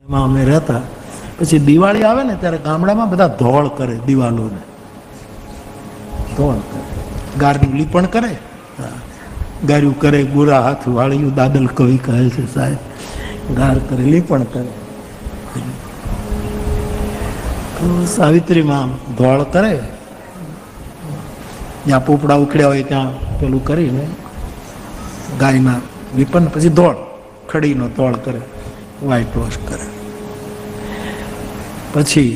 એમાં અમે રહેતા. પછી દિવાળી આવે ને ત્યારે ગામડામાં બધા ધોળ કરે, દિવાલોને ધોળ કરે, ગારનું લીપણ કરે, ગાર્યું કરે, ગોરા હાથ વાળ્યું, દાદલ કવિ કહે છે સાહેબ, ગાર કરે, લીપણ કરે. તો સાવિત્રીમાં ધોળ કરે, જ્યાં પોપડા ઉખડ્યા હોય ત્યાં પેલું કરીને ગાયના લીપણ, પછી ધોળ, ખડીનો ધોળ કરે, વ્હાઈટ વોશ કરે. પછી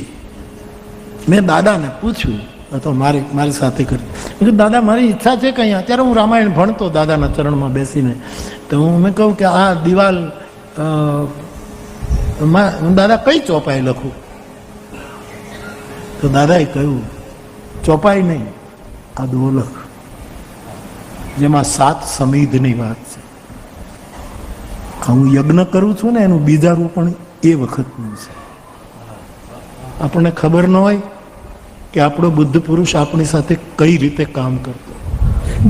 મેં દાદાને પૂછ્યું, તો મારી સાથે કરી, દાદા મારી ઈચ્છા છે કે અહીંયા, અત્યારે હું રામાયણ ભણતો દાદાના ચરણમાં બેસીને, તો મેં કહું કે આ દિવાલ દાદા કઈ ચોપાઈ લખું? તો દાદાએ કહ્યું ચોપાઈ નહીં, આ દોલખ, જેમાં 7 સમિધની વાત છે. હું યજ્ઞ કરું છું ને એનું બીજા રૂપણ એ વખતનું છે. આપણને ખબર ન હોય કે આપણો બુદ્ધ પુરુષ આપણી સાથે કઈ રીતે કામ કરતો.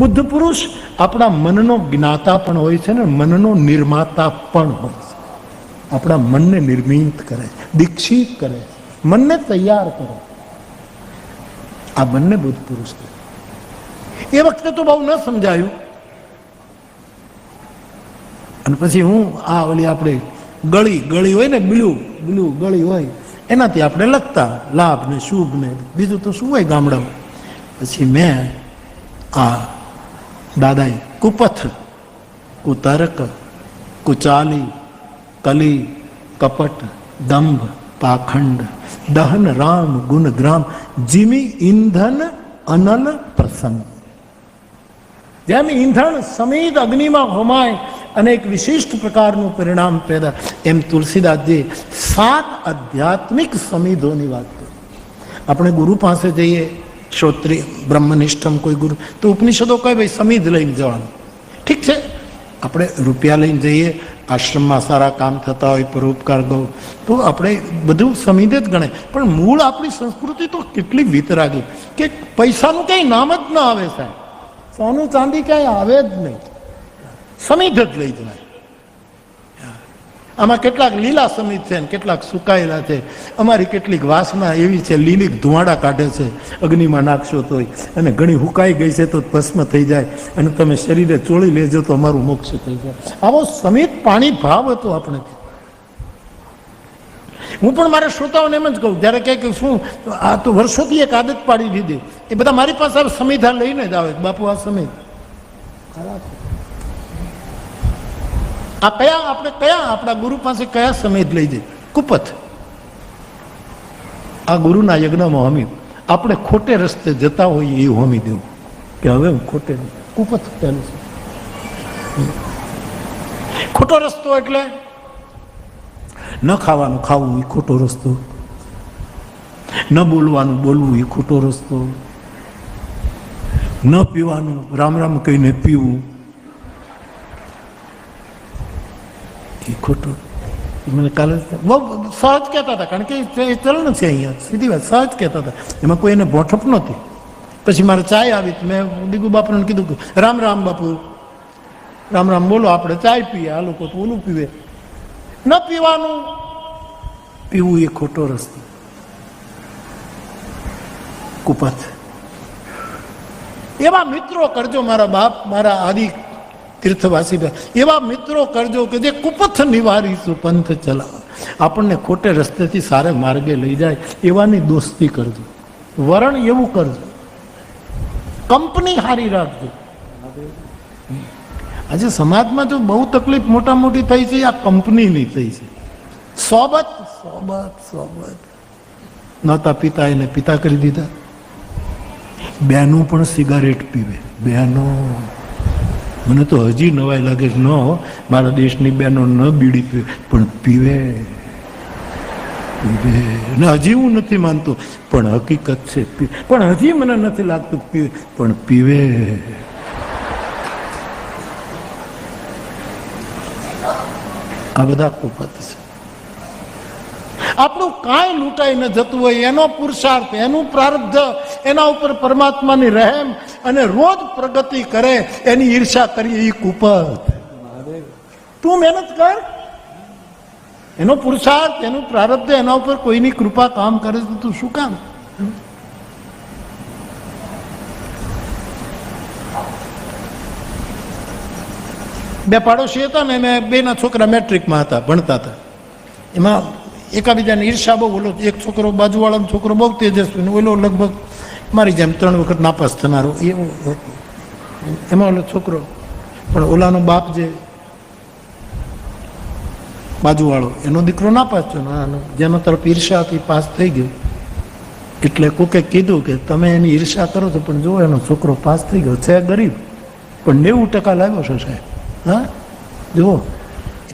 બુદ્ધ પુરુષ આપણા મનનો જ્ઞાતા પણ હોય છે ને મનનો નિર્માતા પણ હોય છે. આપણા મનને નિર્મિત કરે, દીક્ષિત કરે, મનને તૈયાર કરે. આ બંને બુદ્ધ પુરુષ કરે. એ વખતે તો બહુ ન સમજાયું. અને પછી હું આ ઓલી આપણે ગળી હોય ને, બ્લુ ગળી હોય, એનાથી આપણે લખતા લાભ ને શુભ ને બીજું તો શું હોય ગામડામાં. પછી મેં આ દાદાએ કુપથ, કુતર્ક, કુચાલી, કલી, કપટ, દંભ, પાખંડ, દહન, રામ, ગુણ, ગ્રામ, જીમી, ઈંધન, અનલ, પ્રસન્ન. જેમ ઈંધણ સમિત અગ્નિમાં હોમાય અને એક વિશિષ્ટ પ્રકારનું પરિણામ પેદા, એમ તુલસીદાસજી 7 આધ્યાત્મિક સમિધોની વાત કરી. આપણે ગુરુ પાસે જઈએ, શ્રોત્રિય બ્રહ્મનિષ્ઠમ કોઈ ગુરુ, તો ઉપનિષદો કહે ભાઈ સમિધ લઈને જવાનું. ઠીક છે, આપણે રૂપિયા લઈને જઈએ, આશ્રમમાં સારા કામ થતા હોય, પરોપકાર ગૌ, તો આપણે બધું સમિધ જ ગણે. પણ મૂળ આપણી સંસ્કૃતિ તો કેટલી વિતરાગી કે પૈસાનું કંઈ નામ જ ન આવે સાહેબ, સોનું ચાંદી ક્યાંય આવે જ નહીં, સમિધ જ લઈ જવાય. આમાં કેટલાક લીલા સમિધ છે, કેટલાક સુકાયેલા છે. અમારી કેટલીક વાસના એવી છે, લીલી ધુવાડા કાઢે છે, અગ્નિમાં નાખશો તોય, અને ઘણી હુકાઈ ગઈ છે તો ભસ્મ થઈ જાય, અને તમે શરીરે ચોળી લેજો તો અમારું મોક્ષ થઈ જાય. આવો સમિધ પાણી ભાવ હતો આપણે. હું પણ મારા શ્રોતાઓને એમ જ કહું, જયારે કહે કે શું આ તો વર્ષોથી એક આદત પાડી દીધી, એ બધા મારી પાસે સમિધા લઈને જ આવે, બાપુ આ સમિધ આ કયા, આપણે કયા આપણા ગુરુ પાસે કયા સમિધ લઈ જઈએ? કુપથ, આ ગુરુના યજ્ઞમાં હોમી. આપણે ખોટે રસ્તે જતા હોઈએ એ હોમી દેવું કે હવે હું ખોટે. કુપથ પહેલું છે. ખોટો રસ્તો એટલે ન ખાવાનું ખાવું એ ખોટો રસ્તો, ન બોલવાનું બોલવું એ ખોટો રસ્તો, ન પીવાનું રામ રામ કહીને પીવું એ ખોટું. મને કાલે બહુ સહજ કહેતા હતા, કારણ કે એ ચલણ છે અહીંયા, સીધી વાત, સહજ કહેતા હતા, એમાં કોઈ એને ભોઠપ નહોતી. પછી મારે ચાય આવી, મેં દીગુ બાપુને કીધું કે રામ રામ બાપુ, રામ રામ બોલો, આપણે ચાય પીએ, આ લોકો તો ઓલું પીવે. ન પીવાનું, પીવું એ ખોટો રસ્તો, કુપથ. એવા મિત્રો કરજો મારા બાપ, મારા આદિ તીર્થવાસી, એવા મિત્રો કરજો કે જે કુપથ નિવારીશું પંથ ચલાવ, આપણને ખોટે રસ્તેથી સારે માર્ગે લઈ જાય, એવાની દોસ્તી કરજો, વરણ એવું કરજો, કંપની હારી રાખજો. આજે સમાજમાં જો બહુ તકલીફ મોટા મોટી થઈ છે, આ કંપનીની થઈ છે. સોબત સોબત સોબત, નહોતા પિતા એને પિતા કરી દીધા. બહેનો પણ સિગારેટ પીવે, બહેનો. મને તો હજી નવાઈ લાગે છે, ન મારા દેશની બહેનો ન બીડી પીવે પણ પીવે પીવે. ને હજી હું નથી માનતો પણ હકીકત છે, પણ હજી મને નથી લાગતું પીવે પણ પીવે. આ બધા કુપત છે. આપણું કાંઈ લૂંટાઈ ન જતું હોય, એનો પુરુષાર્થ, એનું પ્રારબ્ધ, એના ઉપર પરમાત્માની રહેમ અને રોજ પ્રગતિ કરે, એની ઈર્ષા કરીએ એ કુપત. તું મહેનત કર, એનો પુરુષાર્થ, એનું પ્રારબ્ધ, એના ઉપર કોઈની કૃપા કામ કરે તો તું શું કામ? બે પાડોશી હતા ને, એને બેના છોકરા મેટ્રિકમાં હતા, ભણતા હતા. એમાં એકાબીજાને ઈર્ષા બહુ. ઓલો એક છોકરો, બાજુવાળાનો છોકરો બહુ તેજસ્વી ને ઓલો લગભગ મારી જેમ 3 વખત નાપાસ થનારો એવું હતું. એમાં ઓલો છોકરો, પણ ઓલાનો બાપ જે બાજુવાળો, એનો દીકરો નાપાસ થયો. જેનો તરફ ઈર્ષા હતી પાસ થઈ ગયો. એટલે કોકે કીધું કે તમે એની ઈર્ષા કરો છો, પણ જો એનો છોકરો પાસ થઈ ગયો છે, ગરીબ, પણ 90% લાવ્યો છે સાહેબ. હા, જુઓ